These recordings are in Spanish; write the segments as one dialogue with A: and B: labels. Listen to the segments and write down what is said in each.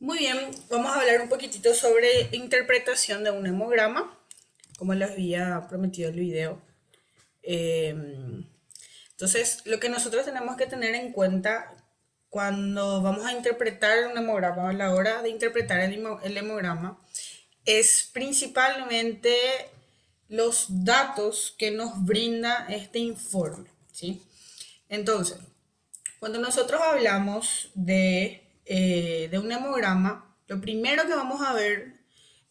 A: Muy bien, vamos a hablar un poquitito sobre interpretación de un hemograma, como les había prometido el video. Eh, entonces, lo que nosotros tenemos que tener en cuenta cuando vamos a interpretar un hemograma, a la hora de interpretar el hemograma, es principalmente los datos que nos brinda este informe, ¿sí? Entonces, cuando nosotros hablamos de un hemograma, lo primero que vamos a ver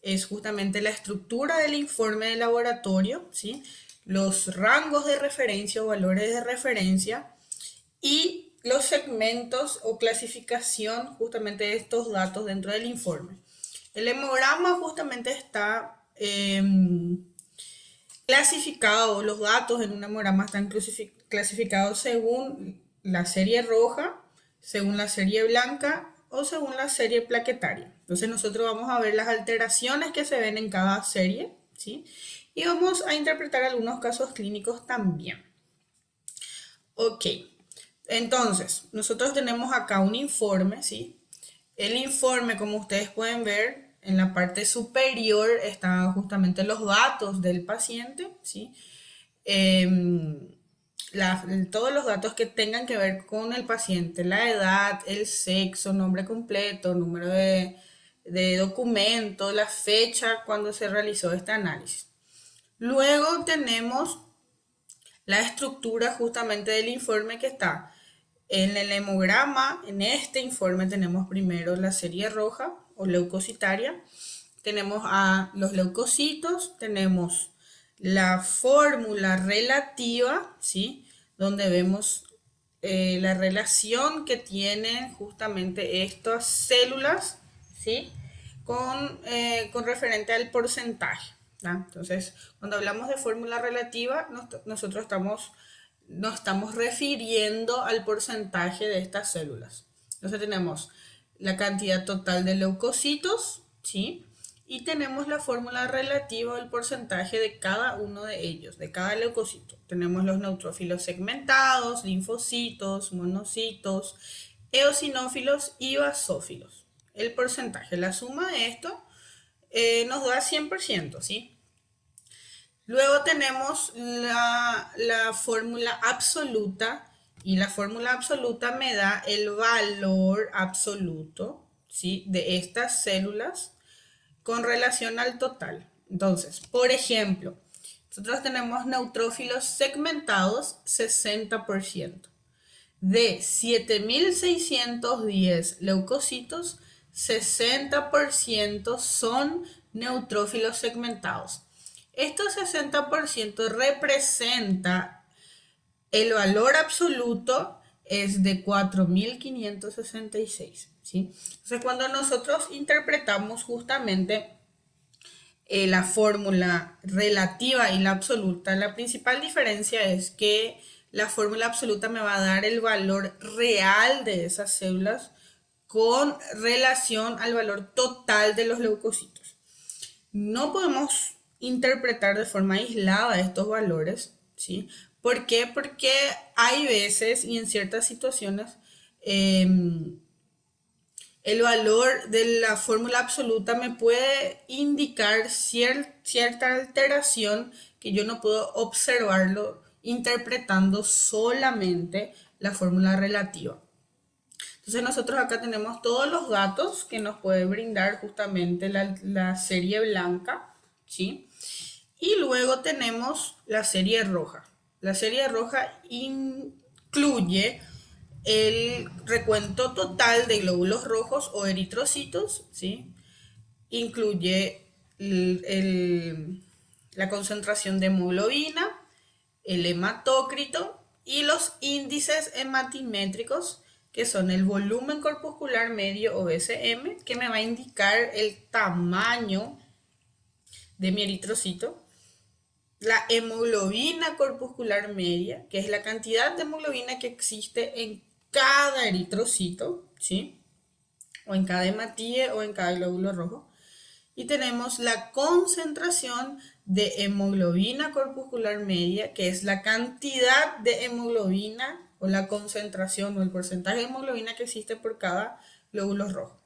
A: es justamente la estructura del informe de laboratorio, ¿sí? Los rangos de referencia o valores de referencia y los segmentos o clasificación justamente de estos datos dentro del informe. El hemograma justamente está clasificado, los datos en un hemograma están clasificados según la serie roja, según la serie blanca o según la serie plaquetaria. Entonces nosotros vamos a ver las alteraciones que se ven en cada serie, ¿sí? Y vamos a interpretar algunos casos clínicos también. Ok, entonces nosotros tenemos acá un informe, ¿sí? El informe, como ustedes pueden ver, en la parte superior están justamente los datos del paciente, ¿sí? Em, todos los datos que tengan que ver con el paciente, la edad, el sexo, nombre completo, número de documento, la fecha cuando se realizó este análisis. Luego tenemos la estructura justamente del informe que está en el hemograma. En este informe tenemos primero la serie roja o leucocitaria, tenemos a los leucocitos, tenemos la fórmula relativa, ¿sí? Donde vemos la relación que tienen justamente estas células, ¿sí? Con referente al porcentaje, ¿no? Entonces, cuando hablamos de fórmula relativa, nosotros nos estamos refiriendo al porcentaje de estas células. Entonces tenemos la cantidad total de leucocitos, ¿sí? Y tenemos la fórmula relativa al porcentaje de cada uno de ellos, de cada leucocito. Tenemos los neutrófilos segmentados, linfocitos, monocitos, eosinófilos y basófilos. El porcentaje, la suma de esto nos da 100%, ¿sí? Luego tenemos la fórmula absoluta y la fórmula absoluta me da el valor absoluto, ¿sí? De estas células con relación al total. Entonces, por ejemplo, nosotros tenemos neutrófilos segmentados 60%. De 7.610 leucocitos, 60% son neutrófilos segmentados. Estos 60% representa el valor absoluto es de 4.566, ¿sí? Entonces, cuando nosotros interpretamos justamente la fórmula relativa y la absoluta, la principal diferencia es que la fórmula absoluta me va a dar el valor real de esas células con relación al valor total de los leucocitos. No podemos interpretar de forma aislada estos valores, ¿sí? ¿Por qué? Porque hay veces y en ciertas situaciones eh, el valor de la fórmula absoluta me puede indicar cierta alteración que yo no puedo observarlo interpretando solamente la fórmula relativa. Entonces nosotros acá tenemos todos los datos que nos puede brindar justamente la serie blanca, ¿sí? Y luego tenemos la serie roja. La serie roja incluye el recuento total de glóbulos rojos o eritrocitos, ¿sí? Incluye la concentración de hemoglobina, el hematócrito y los índices hematimétricos, que son el volumen corpuscular medio o VCM, que me va a indicar el tamaño de mi eritrocito, la hemoglobina corpuscular media, que es la cantidad de hemoglobina que existe en cada eritrocito, ¿sí? O en cada hematíe o en cada glóbulo rojo. Y tenemos la concentración de hemoglobina corpuscular media, que es la cantidad de hemoglobina o la concentración o el porcentaje de hemoglobina que existe por cada glóbulo rojo.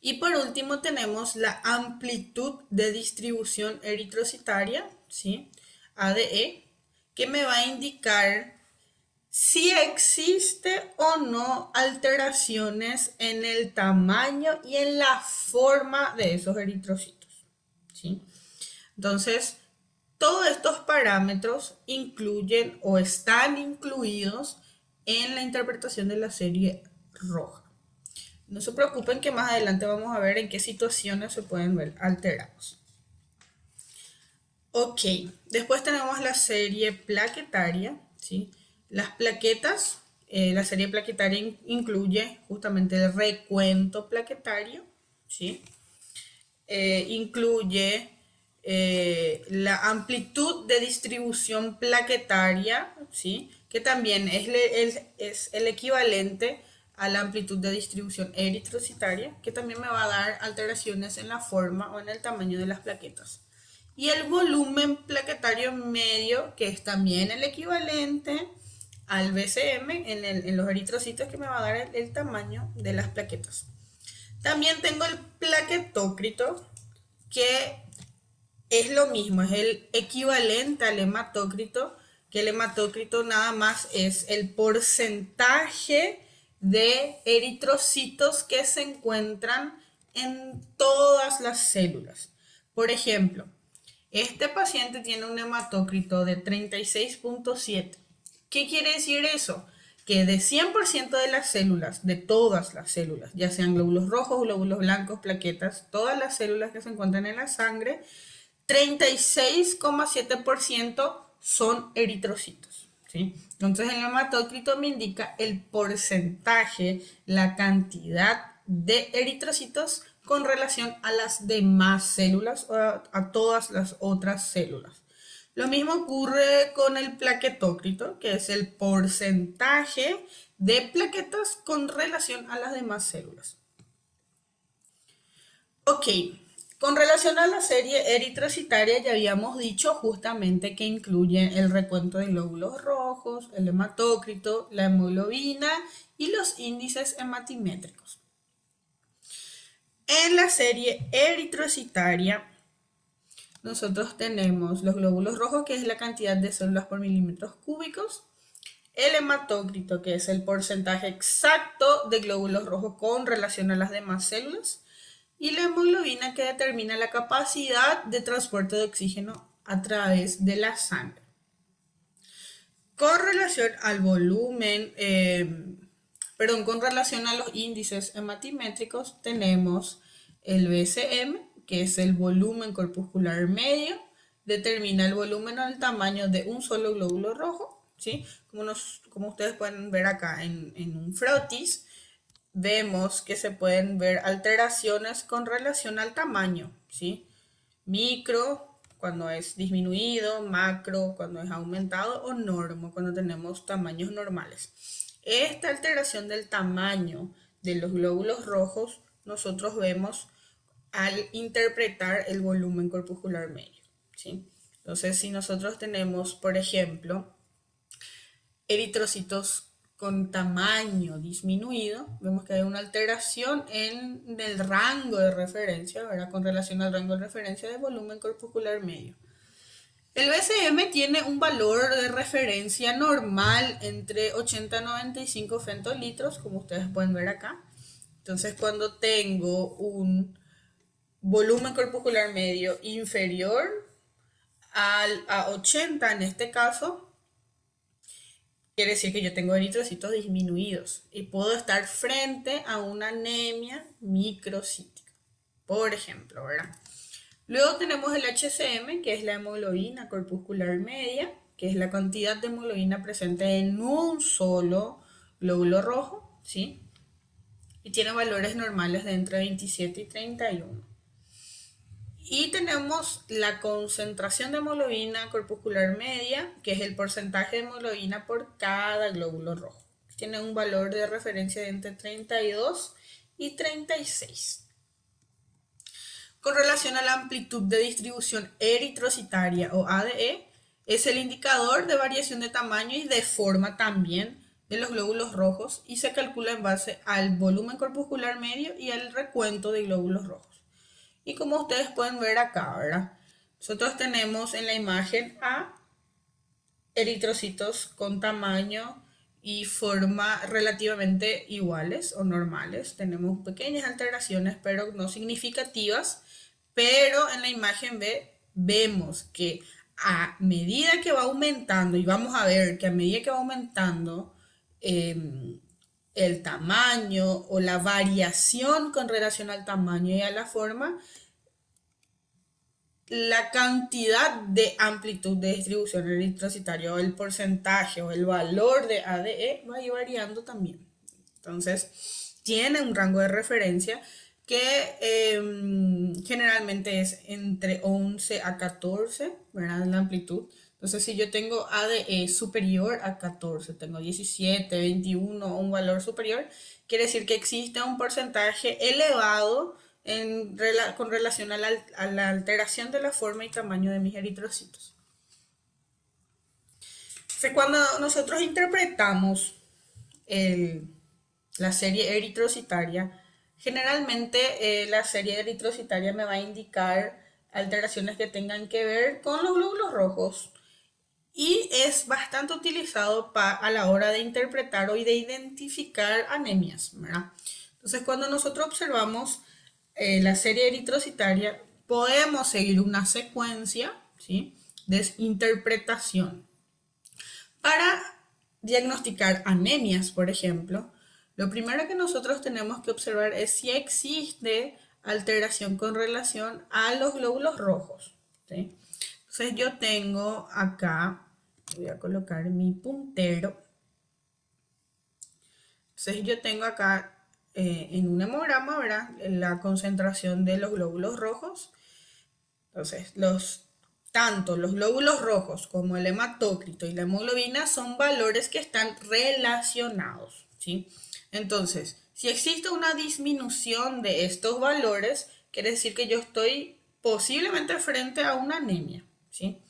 A: Y por último tenemos la amplitud de distribución eritrocitaria, ¿sí? ADE, que me va a indicar si existe o no alteraciones en el tamaño y en la forma de esos eritrocitos, ¿sí? Entonces, todos estos parámetros incluyen o están incluidos en la interpretación de la serie roja. No se preocupen que más adelante vamos a ver en qué situaciones se pueden ver alterados. Ok, después tenemos la serie plaquetaria, ¿sí? Las plaquetas, la serie plaquetaria incluye justamente el recuento plaquetario, ¿sí? Incluye la amplitud de distribución plaquetaria, ¿sí? Que también es el equivalente a la amplitud de distribución eritrocitaria, que también me va a dar alteraciones en la forma o en el tamaño de las plaquetas. Y el volumen plaquetario medio, que es también el equivalente al BCM en los eritrocitos, que me va a dar el tamaño de las plaquetas. También tengo el plaquetócrito, que es lo mismo, es el equivalente al hematócrito, que el hematócrito nada más es el porcentaje de eritrocitos que se encuentran en todas las células. Por ejemplo, este paciente tiene un hematócrito de 36.7. ¿Qué quiere decir eso? Que de 100% de las células, de todas las células, ya sean glóbulos rojos, glóbulos blancos, plaquetas, todas las células que se encuentran en la sangre, 36,7% son eritrocitos, ¿sí? Entonces el hematócrito me indica el porcentaje, la cantidad de eritrocitos con relación a las demás células o a todas las otras células. Lo mismo ocurre con el plaquetócrito, que es el porcentaje de plaquetas con relación a las demás células. Ok, con relación a la serie eritrocitaria ya habíamos dicho justamente que incluye el recuento de glóbulos rojos, el hematócrito, la hemoglobina y los índices hematimétricos. En la serie eritrocitaria nosotros tenemos los glóbulos rojos, que es la cantidad de células por milímetros cúbicos, el hematócrito, que es el porcentaje exacto de glóbulos rojos con relación a las demás células, y la hemoglobina, que determina la capacidad de transporte de oxígeno a través de la sangre. Con relación al volumen, con relación a los índices hematimétricos, tenemos el BCM, que es el volumen corpuscular medio, determina el volumen o el tamaño de un solo glóbulo rojo, ¿sí? Como ustedes pueden ver acá en un frotis, vemos que se pueden ver alteraciones con relación al tamaño, ¿sí? Micro cuando es disminuido, macro cuando es aumentado o normo cuando tenemos tamaños normales. Esta alteración del tamaño de los glóbulos rojos nosotros vemos al interpretar el volumen corpuscular medio, ¿sí? Entonces, si nosotros tenemos, por ejemplo, eritrocitos con tamaño disminuido, vemos que hay una alteración en el rango de referencia, ¿verdad? Con relación al rango de referencia de volumen corpuscular medio. El BCM tiene un valor de referencia normal entre 80 y 95 femtolitros, como ustedes pueden ver acá. Entonces, cuando tengo un volumen corpuscular medio inferior a 80 en este caso, quiere decir que yo tengo eritrocitos disminuidos y puedo estar frente a una anemia microcítica, por ejemplo, ¿verdad? Luego tenemos el HCM, que es la hemoglobina corpuscular media, que es la cantidad de hemoglobina presente en un solo glóbulo rojo, ¿sí? Y tiene valores normales de entre 27 y 31. Y tenemos la concentración de hemoglobina corpuscular media, que es el porcentaje de hemoglobina por cada glóbulo rojo. Tiene un valor de referencia de entre 32 y 36. Con relación a la amplitud de distribución eritrocitaria o ADE, es el indicador de variación de tamaño y de forma también de los glóbulos rojos y se calcula en base al volumen corpuscular medio y al recuento de glóbulos rojos. Y como ustedes pueden ver acá, ¿verdad? Nosotros tenemos en la imagen a eritrocitos con tamaño y forma relativamente iguales o normales. Tenemos pequeñas alteraciones, pero no significativas. Pero en la imagen B vemos que a medida que va aumentando, y vamos a ver que a medida que va aumentando el tamaño o la variación con relación al tamaño y a la forma, la cantidad de amplitud de distribución eritrocitaria o el porcentaje o el valor de ADE va a ir variando también. Entonces, tiene un rango de referencia que generalmente es entre 11 a 14, ¿verdad? La amplitud. Entonces, si yo tengo ADE superior a 14, tengo 17, 21 o un valor superior, quiere decir que existe un porcentaje elevado con relación a la alteración de la forma y tamaño de mis eritrocitos. Entonces, cuando nosotros interpretamos la serie eritrocitaria, generalmente la serie eritrocitaria me va a indicar alteraciones que tengan que ver con los glóbulos rojos y es bastante utilizado a la hora de interpretar o de identificar anemias, ¿verdad? Entonces, cuando nosotros observamos la serie eritrocitaria, podemos seguir una secuencia, ¿sí?, de interpretación. Para diagnosticar anemias, por ejemplo, lo primero que nosotros tenemos que observar es si existe alteración con relación a los glóbulos rojos, ¿sí? Entonces yo tengo acá, voy a colocar mi puntero. Entonces yo tengo acá en un hemograma, ¿verdad?, la concentración de los glóbulos rojos. Entonces tanto los glóbulos rojos como el hematócrito y la hemoglobina son valores que están relacionados, ¿sí? Entonces, si existe una disminución de estos valores, quiere decir que yo estoy posiblemente frente a una anemia, ¿sí?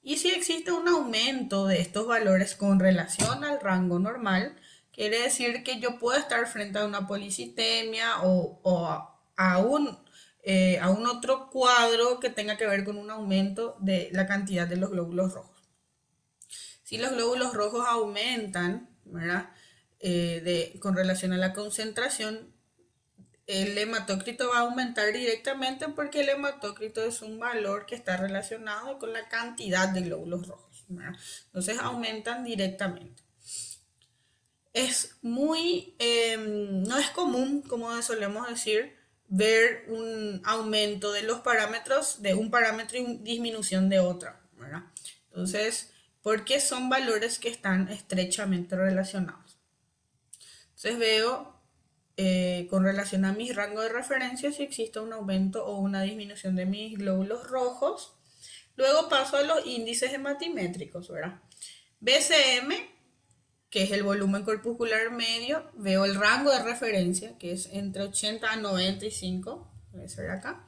A: Y si existe un aumento de estos valores con relación al rango normal, quiere decir que yo puedo estar frente a una policitemia o a un otro cuadro que tenga que ver con un aumento de la cantidad de los glóbulos rojos. Si los glóbulos rojos aumentan, ¿verdad?, con relación a la concentración, el hematócrito va a aumentar directamente porque el hematócrito es un valor que está relacionado con la cantidad de glóbulos rojos, ¿verdad? Entonces aumentan directamente. Es muy, no es común, como solemos decir, ver un aumento de los parámetros de un parámetro y una disminución de otra, ¿verdad? Entonces, porque son valores que están estrechamente relacionados. Entonces veo con relación a mis rangos de referencia si existe un aumento o una disminución de mis glóbulos rojos. Luego paso a los índices hematimétricos, ¿verdad? BCM, que es el volumen corpuscular medio, veo el rango de referencia, que es entre 80 a 95, debe ser acá.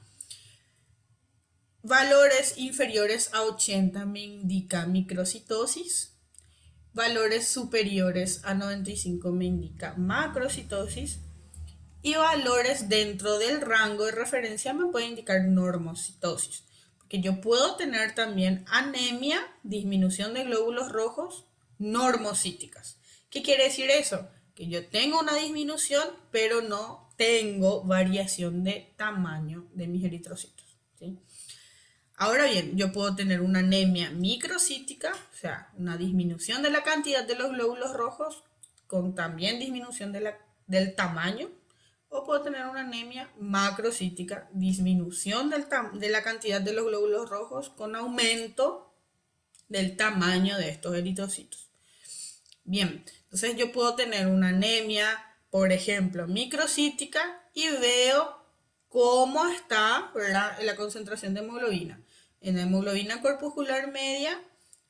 A: Valores inferiores a 80 me indica microcitosis. Valores superiores a 95 me indica macrocitosis. Y valores dentro del rango de referencia me puede indicar normocitosis. Porque yo puedo tener también anemia, disminución de glóbulos rojos, normocíticas. ¿Qué quiere decir eso? Que yo tengo una disminución, pero no tengo variación de tamaño de mis eritrocitos, ¿sí? Ahora bien, yo puedo tener una anemia microcítica, o sea, una disminución de la cantidad de los glóbulos rojos, con también disminución del tamaño, o puedo tener una anemia macrocítica, disminución de la cantidad de los glóbulos rojos con aumento del tamaño de estos eritrocitos. Bien, entonces yo puedo tener una anemia, por ejemplo, microcítica y veo cómo está, ¿verdad?, la concentración de hemoglobina. En la hemoglobina corpuscular media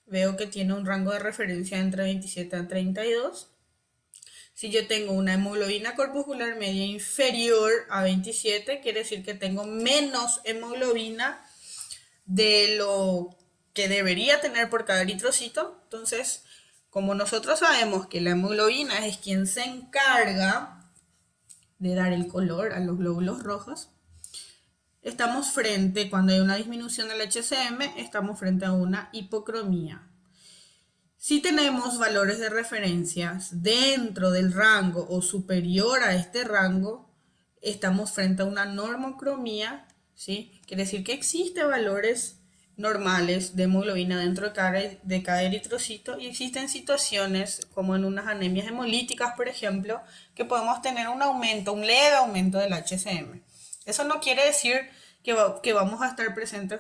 A: veo que tiene un rango de referencia entre 27 a 32. Si yo tengo una hemoglobina corpuscular media inferior a 27, quiere decir que tengo menos hemoglobina de lo que debería tener por cada eritrocito. Entonces, como nosotros sabemos que la hemoglobina es quien se encarga de dar el color a los glóbulos rojos, estamos frente, cuando hay una disminución del HCM, estamos frente a una hipocromía. Si tenemos valores de referencia dentro del rango o superior a este rango, estamos frente a una normocromía, ¿sí? Quiere decir que existen valores normales de hemoglobina dentro de cada eritrocito y existen situaciones como en unas anemias hemolíticas, por ejemplo, que podemos tener un leve aumento del HCM. Eso no quiere decir que vamos a estar presente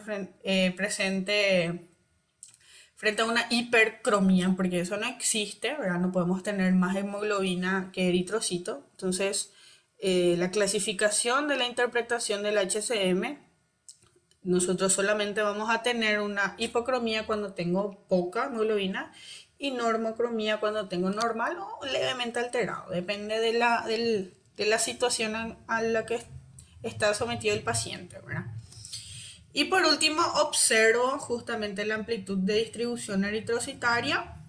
A: frente a una hipercromía, porque eso no existe, ¿verdad? No podemos tener más hemoglobina que eritrocito. Entonces, la clasificación de la interpretación del HCM, nosotros solamente vamos a tener una hipocromía cuando tengo poca hemoglobina y normocromía cuando tengo normal o levemente alterado. Depende de la situación a la que está sometido el paciente, ¿verdad? Y por último, observo justamente la amplitud de distribución eritrocitaria,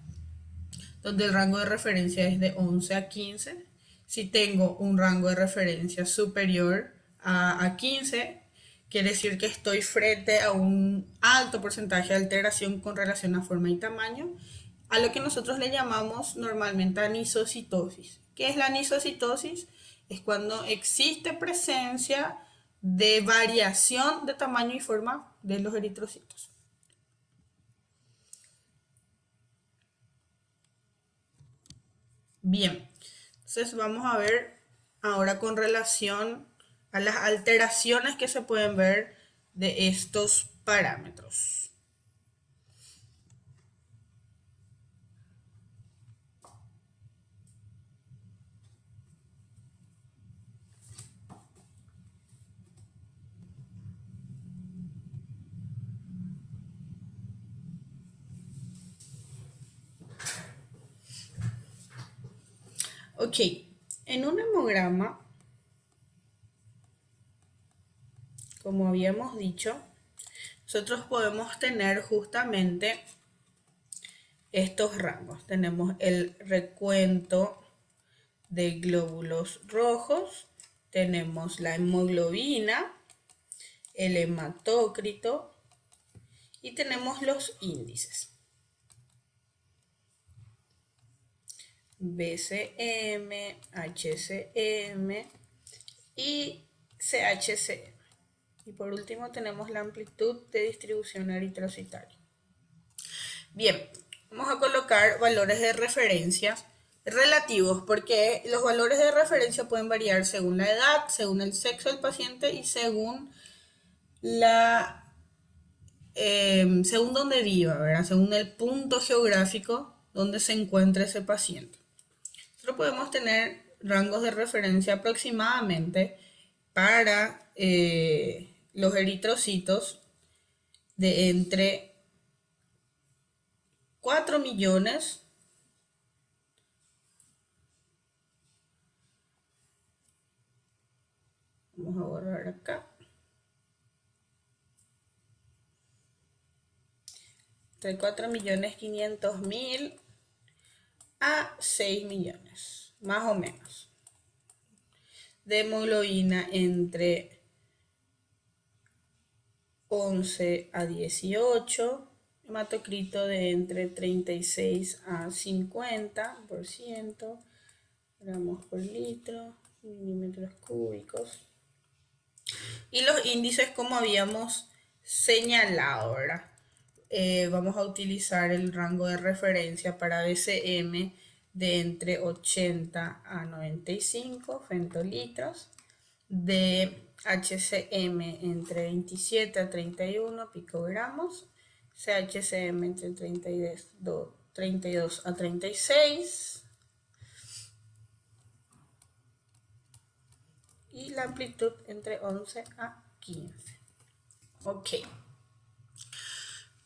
A: donde el rango de referencia es de 11 a 15. Si tengo un rango de referencia superior a 15, quiere decir que estoy frente a un alto porcentaje de alteración con relación a forma y tamaño, a lo que nosotros le llamamos normalmente anisocitosis. ¿Qué es la anisocitosis? Es cuando existe presencia de variación de tamaño y forma de los eritrocitos. Bien, entonces vamos a ver ahora con relación a las alteraciones que se pueden ver de estos parámetros. Ok, en un hemograma, como habíamos dicho, nosotros podemos tener justamente estos rangos. Tenemos el recuento de glóbulos rojos, tenemos la hemoglobina, el hematócrito y tenemos los índices. BCM, HCM y CHCM. Y por último tenemos la amplitud de distribución eritrocitaria. Bien, vamos a colocar valores de referencia relativos, porque los valores de referencia pueden variar según la edad, según el sexo del paciente y según según donde viva, ¿verdad? Según el punto geográfico donde se encuentra ese paciente. Nosotros podemos tener rangos de referencia aproximadamente para los eritrocitos de entre 4 millones vamos a borrar acá, entre 4.500.000 a 6 millones, más o menos, de hemoglobina entre 11 a 18, hematocrito de entre 36 a 50%, gramos por litro, milímetros cúbicos. Y los índices, como habíamos señalado, ¿verdad? Vamos a utilizar el rango de referencia para BCM de entre 80 a 95 femtolitros, de HCM entre 27 a 31 picogramos, CHCM entre 32 a 36 y la amplitud entre 11 a 15. Ok.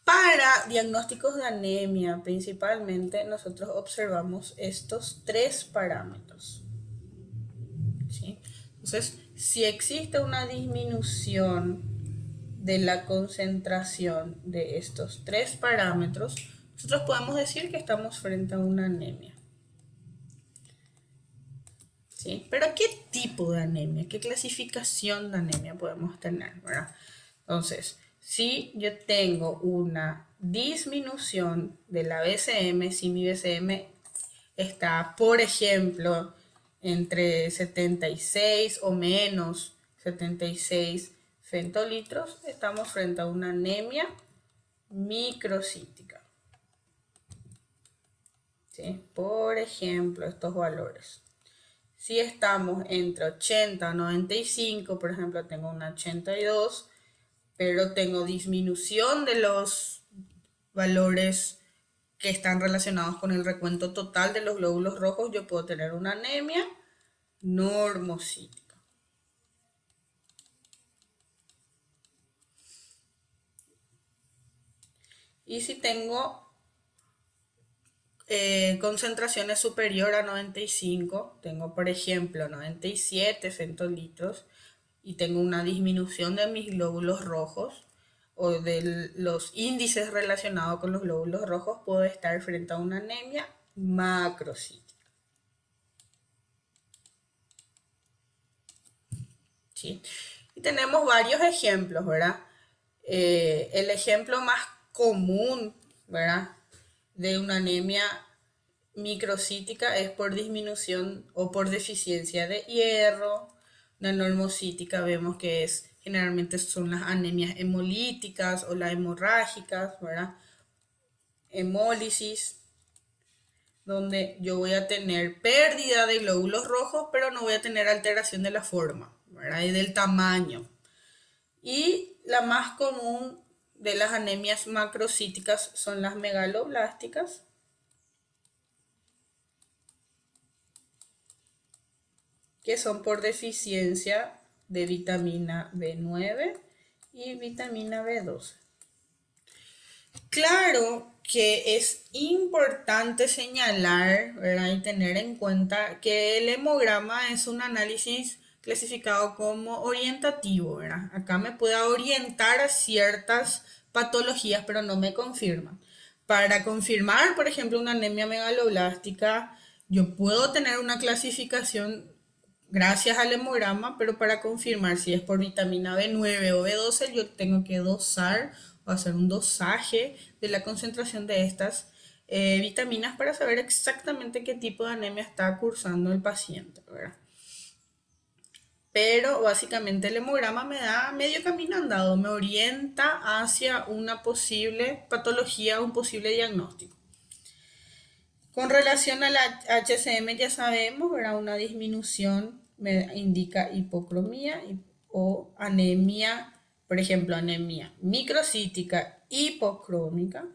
A: Para diagnósticos de anemia, principalmente, nosotros observamos estos 3 parámetros. ¿Sí? Entonces, si existe una disminución de la concentración de estos 3 parámetros, nosotros podemos decir que estamos frente a una anemia. ¿Sí? Pero ¿qué tipo de anemia? ¿Qué clasificación de anemia podemos tener? ¿Verdad? Entonces, si yo tengo una disminución de la BCM, si mi BCM está, por ejemplo, entre 76 o menos 76 femtolitros, estamos frente a una anemia microcítica. ¿Sí? Por ejemplo, estos valores. Si estamos entre 80 y 95, por ejemplo, tengo una 82, pero tengo disminución de los valores que están relacionados con el recuento total de los glóbulos rojos, yo puedo tener una anemia normocítica. Y si tengo concentraciones superior a 95, tengo por ejemplo 97 femtolitros y tengo una disminución de mis glóbulos rojos o de los índices relacionados con los glóbulos rojos, puedo estar frente a una anemia macrocítica. ¿Sí? Y tenemos varios ejemplos, ¿verdad? El ejemplo más común, ¿verdad?, de una anemia microcítica es por disminución o por deficiencia de hierro. La normocítica vemos que generalmente son las anemias hemolíticas o las hemorrágicas, ¿verdad? Hemólisis, donde yo voy a tener pérdida de glóbulos rojos, pero no voy a tener alteración de la forma, ¿verdad?, y del tamaño. Y la más común de las anemias macrocíticas son las megaloblásticas, que son por deficiencia de vitamina B9 y vitamina B12. Claro que es importante señalar, ¿verdad?, y tener en cuenta que el hemograma es un análisis clasificado como orientativo, ¿verdad? Acá me puede orientar a ciertas patologías, pero no me confirma. Para confirmar, por ejemplo, una anemia megaloblástica, yo puedo tener una clasificación gracias al hemograma, pero para confirmar si es por vitamina B9 o B12, yo tengo que dosar o hacer un dosaje de la concentración de estas vitaminas para saber exactamente qué tipo de anemia está cursando el paciente, ¿verdad? Pero básicamente el hemograma me da medio camino andado, me orienta hacia una posible patología, un posible diagnóstico. Con relación a la HCM ya sabemos, ¿verdad?, una disminución me indica hipocromía o anemia, por ejemplo, anemia microcítica hipocrómica,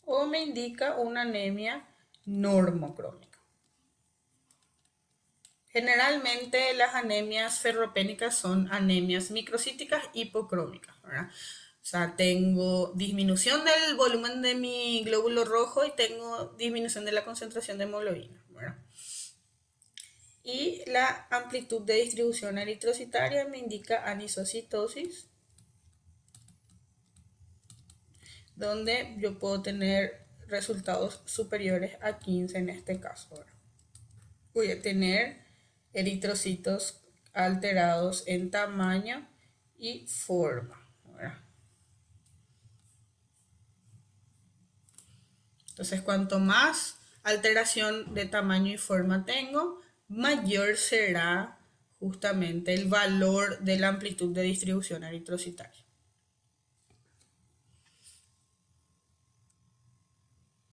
A: o me indica una anemia normocrómica. Generalmente las anemias ferropénicas son anemias microcíticas hipocrómicas, ¿verdad? O sea, tengo disminución del volumen de mi glóbulo rojo y tengo disminución de la concentración de hemoglobina, ¿verdad? Y la amplitud de distribución eritrocitaria me indica anisocitosis, donde yo puedo tener resultados superiores a 15 en este caso, ¿verdad? Voy a tener eritrocitos alterados en tamaño y forma, ¿verdad? Entonces, cuanto más alteración de tamaño y forma tengo, mayor será justamente el valor de la amplitud de distribución eritrocitaria.